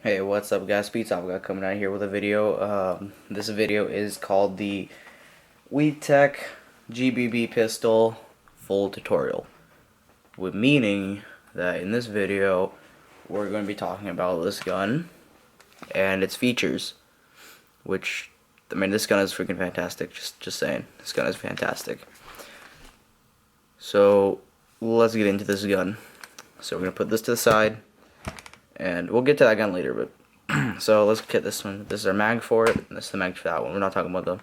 Hey, what's up guys, Pizza I've got coming out here with a video. This video is called the WeedTech GBB pistol full tutorial, with meaning that in this video we're going to be talking about this gun and its features, which, I mean, this gun is freaking fantastic. Just saying, this gun is fantastic. So let's get into this gun. So we're going to put this to the side, and we'll get to that gun later, but so let's get this one. This is our mag for it, and this is the mag for that one. We're not talking about them.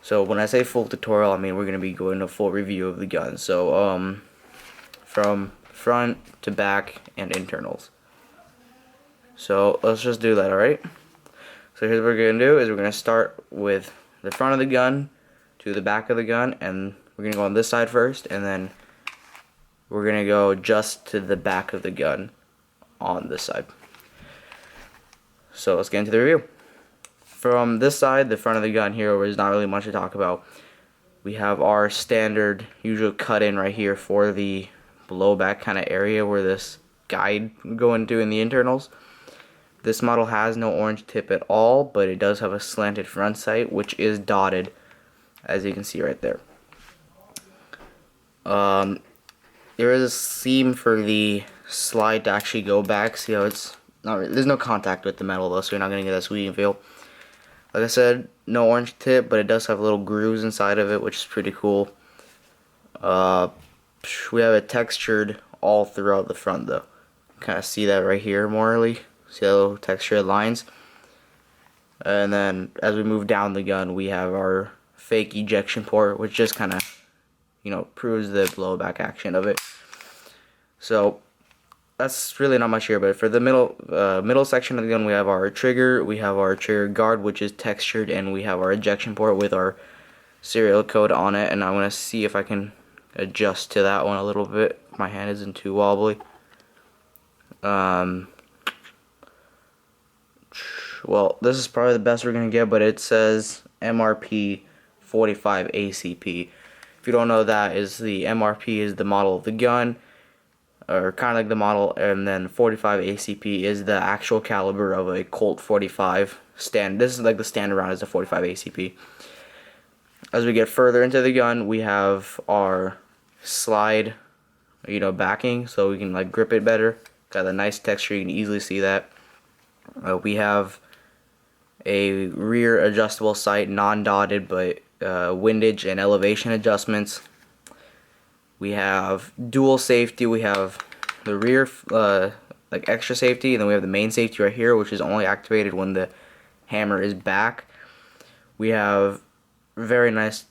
So when I say full tutorial, I mean we're going to be going to full review of the gun. So from front to back and internals. So let's just do that, alright? So here's what we're going to do, is we're going to start with the front of the gun to the back of the gun, and we're going to go on this side first, and then we're going to go just to the back of the gun on this side. So let's get into the review. From this side, the front of the gun here, where there's not really much to talk about, we have our standard usual cut in right here for the blowback kind of area where this guide would go into in the internals. This model has no orange tip at all, but it does have a slanted front sight, which is dotted, as you can see right there. There is a seam for the slide to actually go back. See how it's not really, there's no contact with the metal though, so you're not going to get that squeaking feel. Like I said, no orange tip, but it does have little grooves inside of it, which is pretty cool. We have it textured all throughout the front though. Kind of see that right here, morally. See the little textured lines. And then as we move down the gun, we have our fake ejection port, which just kind of, you know, proves the blowback action of it. So that's really not much here, but for the middle section of the gun, we have our trigger, we have our trigger guard, which is textured, and we have our ejection port with our serial code on it. And I'm going to see if I can adjust to that one a little bit. My hand isn't too wobbly. Well, this is probably the best we're going to get, but it says MRP 45 ACP. If you don't know, that is the MRP is the model of the gun, or kind of like the model, and then 45 ACP is the actual caliber of a Colt 45 stand. This is like the standard round is a 45 ACP. As we get further into the gun, we have our slide, you know, backing, so we can like grip it better. Got a nice texture, you can easily see that. We have a rear adjustable sight, non-dotted, but windage and elevation adjustments. We have dual safety. We have the rear like extra safety, and then we have the main safety right here, which is only activated when the hammer is back. We have very nice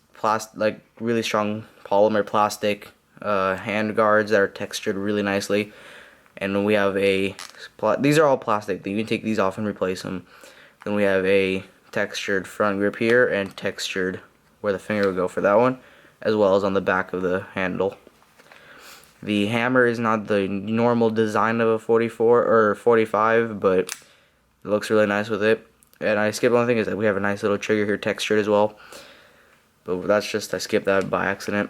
like really strong polymer plastic hand guards that are textured really nicely, and we have these are all plastic. You can take these off and replace them. Then we have a textured front grip here, and textured where the finger would go for that one, as well as on the back of the handle. The hammer is not the normal design of a 44 or 45, but it looks really nice with it. And I skipped one thing, is that we have a nice little trigger here textured as well. But that's just, I skipped that by accident.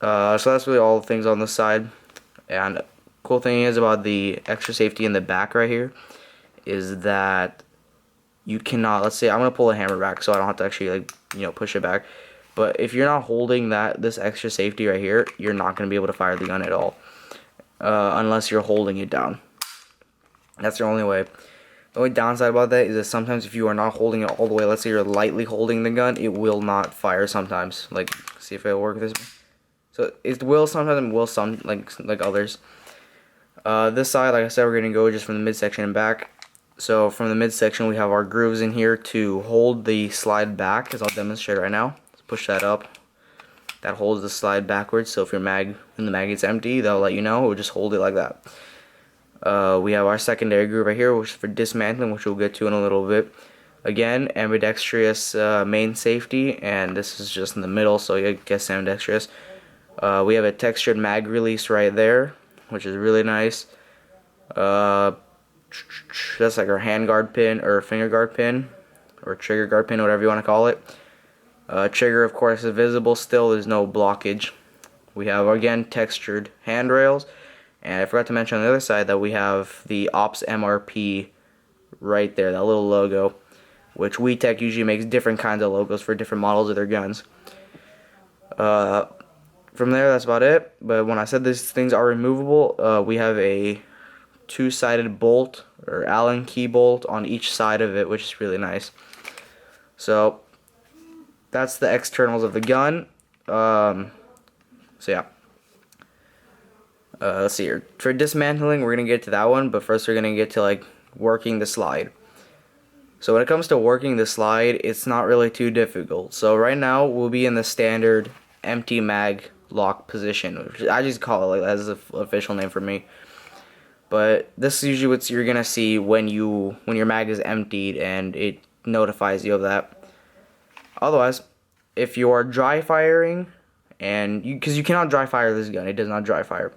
So that's really all the things on this side. And cool thing is about the extra safety in the back right here is that you cannot, let's say I'm going to pull the hammer back so I don't have to actually, like, you know, push it back. But if you're not holding this extra safety right here, you're not going to be able to fire the gun at all, unless you're holding it down. That's the only way. The only downside about that is that sometimes if you are not holding it all the way, let's say you're lightly holding the gun, it will not fire sometimes. Like, see if it'll work this way. So it will sometimes, and will some, like others. This side, like I said, we're going to go just from the midsection and back. So from the midsection, we have our grooves in here to hold the slide back, as I'll demonstrate right now. Push that up. That holds the slide backwards, so if your when the mag gets empty, they'll let you know. We'll just hold it like that. We have our secondary groove right here, which is for dismantling, which we'll get to in a little bit. Again, ambidextrous main safety, and this is just in the middle, so you guess ambidextrous. We have a textured mag release right there, which is really nice. That's like our hand guard pin, or finger guard pin, or trigger guard pin, whatever you want to call it. Trigger, of course, is visible still. There's no blockage. We have, again, textured handrails, And I forgot to mention on the other side that we have the Ops MRP right there, that little logo, which WeTech usually makes different kinds of logos for different models of their guns. From there, that's about it. But when I said these things are removable, we have a two-sided bolt or Allen key bolt on each side of it, which is really nice. So that's the externals of the gun. So yeah. Let's see here. For dismantling, we're gonna get to that one, but first we're gonna get to like working the slide. So when it comes to working the slide, it's not really too difficult. So right now we'll be in the standard empty mag lock position, which I just call it like that's the official name for me. But this is usually what you're gonna see when your mag is emptied and it notifies you of that. Otherwise, if you are dry firing, and because you cannot dry fire this gun, it does not dry fire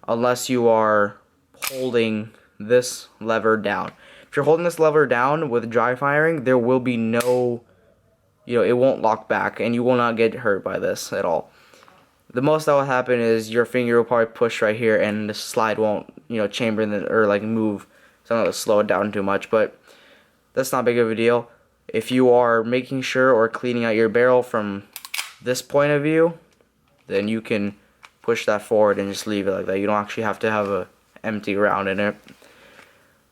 unless you are holding this lever down. If you're holding this lever down with dry firing, there will be no, it won't lock back, and you will not get hurt by this at all. The most that will happen is your finger will probably push right here, and the slide won't, chamber in or like move. So it'll slow it down too much, but that's not big of a deal. If you are making sure or cleaning out your barrel from this point of view, then you can push that forward and just leave it like that. You don't actually have to have a empty round in it.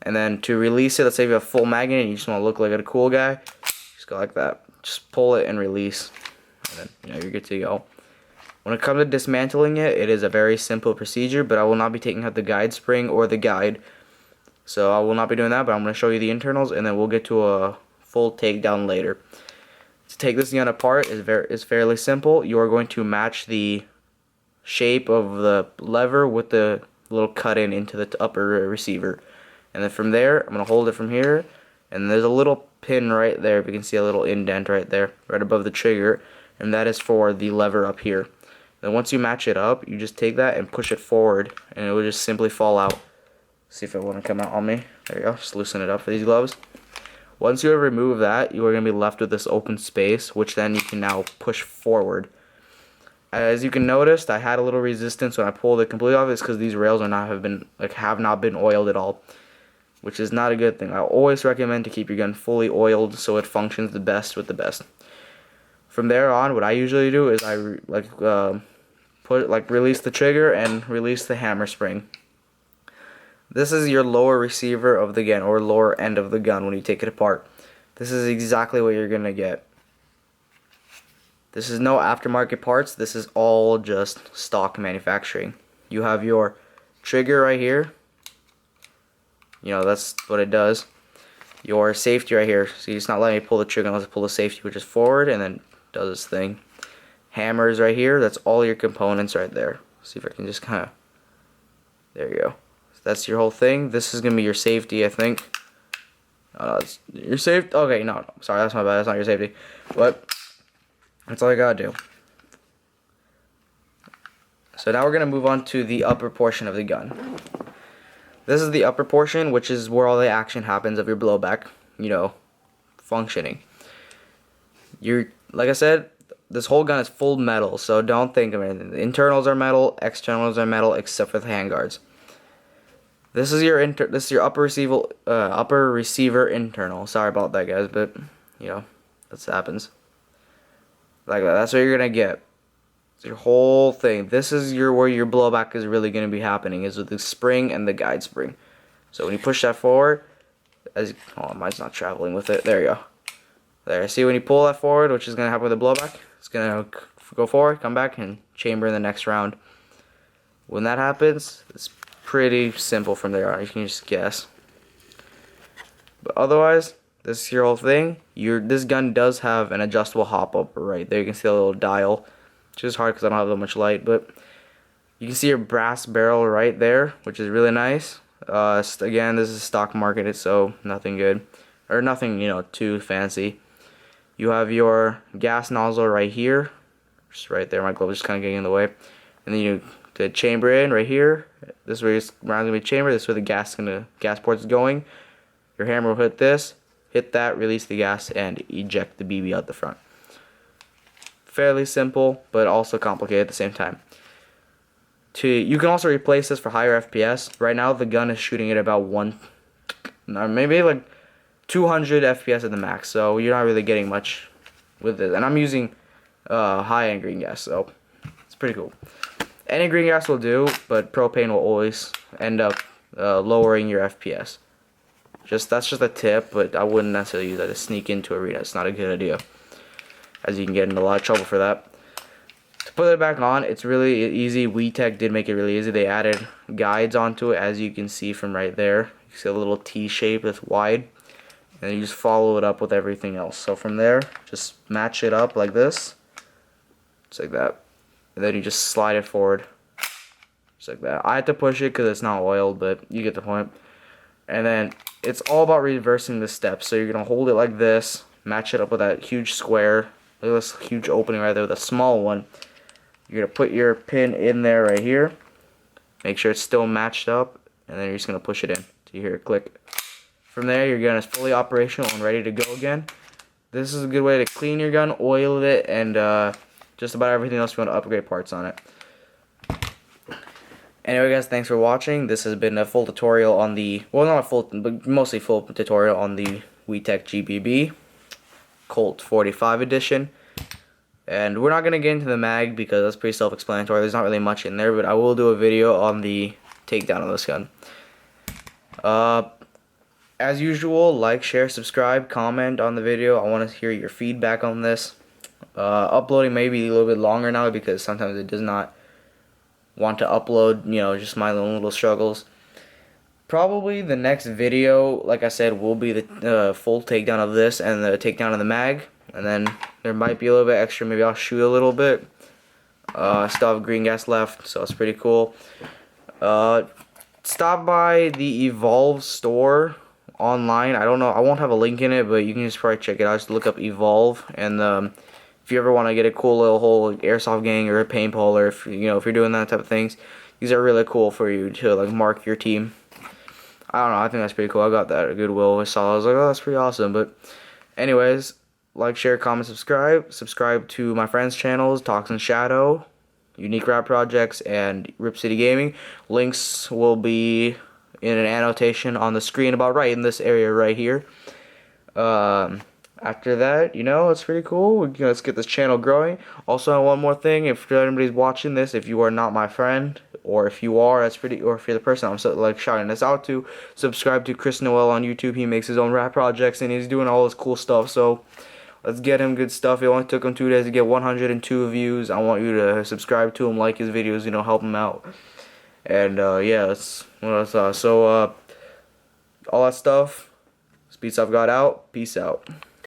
And then to release it, let's say you have a full mag in it and you just want to look like a cool guy, just go like that. Just pull it and release, and then you're good to go. When it comes to dismantling it, it is a very simple procedure, but I will not be taking out the guide spring or the guide. So I will not be doing that, but I'm going to show you the internals, and then we'll get to a full takedown later. To take this gun apart is fairly simple. You are going to match the shape of the lever with the little cut into the upper receiver. And then from there, I'm going to hold it from here, and there's a little pin right there. If you can see a little indent right there, right above the trigger, and that is for the lever up here. Then once you match it up, you just take that and push it forward, and it will just simply fall out. See if it want to come out on me. There you go. Just loosen it up for these gloves. Once you have removed that, you are going to be left with this open space, which then you can now push forward. As you can notice, I had a little resistance when I pulled it completely off. It's because these rails have not been oiled at all, which is not a good thing. I always recommend to keep your gun fully oiled so it functions the best with the best. From there on, what I usually do is I release the trigger and release the hammer spring. This is your lower receiver of the gun, or lower end of the gun when you take it apart. This is exactly what you're gonna get. This is no aftermarket parts. This is all just stock manufacturing. You have your trigger right here. That's what it does. Your safety right here. See, it's not letting me pull the trigger unless I pull the safety, which is forward, and then does its thing. Hammers right here. That's all your components right there. See if I can just kind of. There you go. That's your whole thing. This is gonna be your safety, I think. It's your safety. Okay, no, sorry, that's my bad. That's not your safety. But that's all I gotta do. So now we're gonna move on to the upper portion of the gun. This is the upper portion, which is where all the action happens of your blowback, functioning. Like I said, this whole gun is full metal, so don't think of anything. The internals are metal, externals are metal, except for the handguards. This is your upper receiver internal. Sorry about that, guys, but that happens. Like that. That's what you're gonna get. It's your whole thing. This is where your blowback is really gonna be happening, is with the spring and the guide spring. So when you push that forward, mine's not traveling with it. There you go. There. See when you pull that forward, which is gonna happen with the blowback. It's gonna go forward, come back, and chamber in the next round. When that happens, it's pretty simple from there on. You can just guess. But otherwise, this is your whole thing. This gun does have an adjustable hop up right there. You can see a little dial, which is hard because I don't have that much light. But you can see your brass barrel right there, which is really nice. Again, this is stock marketed, so nothing good, or nothing too fancy. You have your gas nozzle right here, just right there. My glove is just kind of getting in the way, and then to chamber in right here. This is where your round's gonna be chambered. This is where the gas port is going. Your hammer will hit this, hit that, release the gas, and eject the BB out the front. Fairly simple, but also complicated at the same time. You can also replace this for higher FPS. Right now the gun is shooting at about maybe like 200 FPS at the max, so you're not really getting much with it. And I'm using high-end green gas, so it's pretty cool. Any green gas will do, but propane will always end up lowering your FPS. That's just a tip, but I wouldn't necessarily use that to sneak into arena. It's not a good idea, as you can get in a lot of trouble for that. To put it back on, it's really easy. WeTech did make it really easy. They added guides onto it, as you can see from right there. You see a little T shape that's wide, and you just follow it up with everything else. So from there, just match it up like this, just like that, and then you just slide it forward, just like that. I had to push it because it's not oiled, but you get the point. And then it's all about reversing the steps. So you're gonna hold it like this, match it up with that huge square. Look at this huge opening right there with a small one. You're gonna put your pin in there right here. Make sure it's still matched up, and then you're just gonna push it in. So you hear it click. From there, your gun is fully operational and ready to go again. This is a good way to clean your gun, oil it, and just about everything else you want to upgrade parts on it. Anyway guys, thanks for watching. This has been a full tutorial on the, well, not a full, but mostly full tutorial on the WeTech GBB Colt 45 edition. And we're not going to get into the mag because that's pretty self-explanatory. There's not really much in there, but I will do a video on the takedown of this gun. As usual, like, share, subscribe, comment on the video. I want to hear your feedback on this. Uploading may be a little bit longer now because sometimes it does not want to upload, you know, just my own little struggles. Probably the next video, like I said, will be the full takedown of this and the takedown of the mag. And then there might be a little bit extra. Maybe I'll shoot a little bit. I still have green gas left, so it's pretty cool. Stop by the Evolve store online. I don't know. I won't have a link in it, but you can just probably check it out. Just look up Evolve, and if you ever want to get a cool little whole like, airsoft gang or a paintball, or if you're doing that type of things, these are really cool for you to like mark your team. I don't know. I think that's pretty cool. I got that at Goodwill. I saw. I was like, oh, that's pretty awesome. But anyways, like, share, comment, subscribe. Subscribe to my friends' channels, Talks and Shadow, Unique Rap Projects, and Rip City Gaming. Links will be in an annotation on the screen about right in this area right here. After that, it's pretty cool. Let's get this channel growing. Also, one more thing, if anybody's watching this, if you are not my friend, or if you are, or if you're the person I'm shouting this out to, subscribe to Chris Noel on YouTube. He makes his own rap projects, and he's doing all this cool stuff, so let's get him good stuff. It only took him 2 days to get 102 views. I want you to subscribe to him, like his videos, help him out. And, yeah, that's what I thought. So, all that stuff, Speed Stuff got out. Peace out.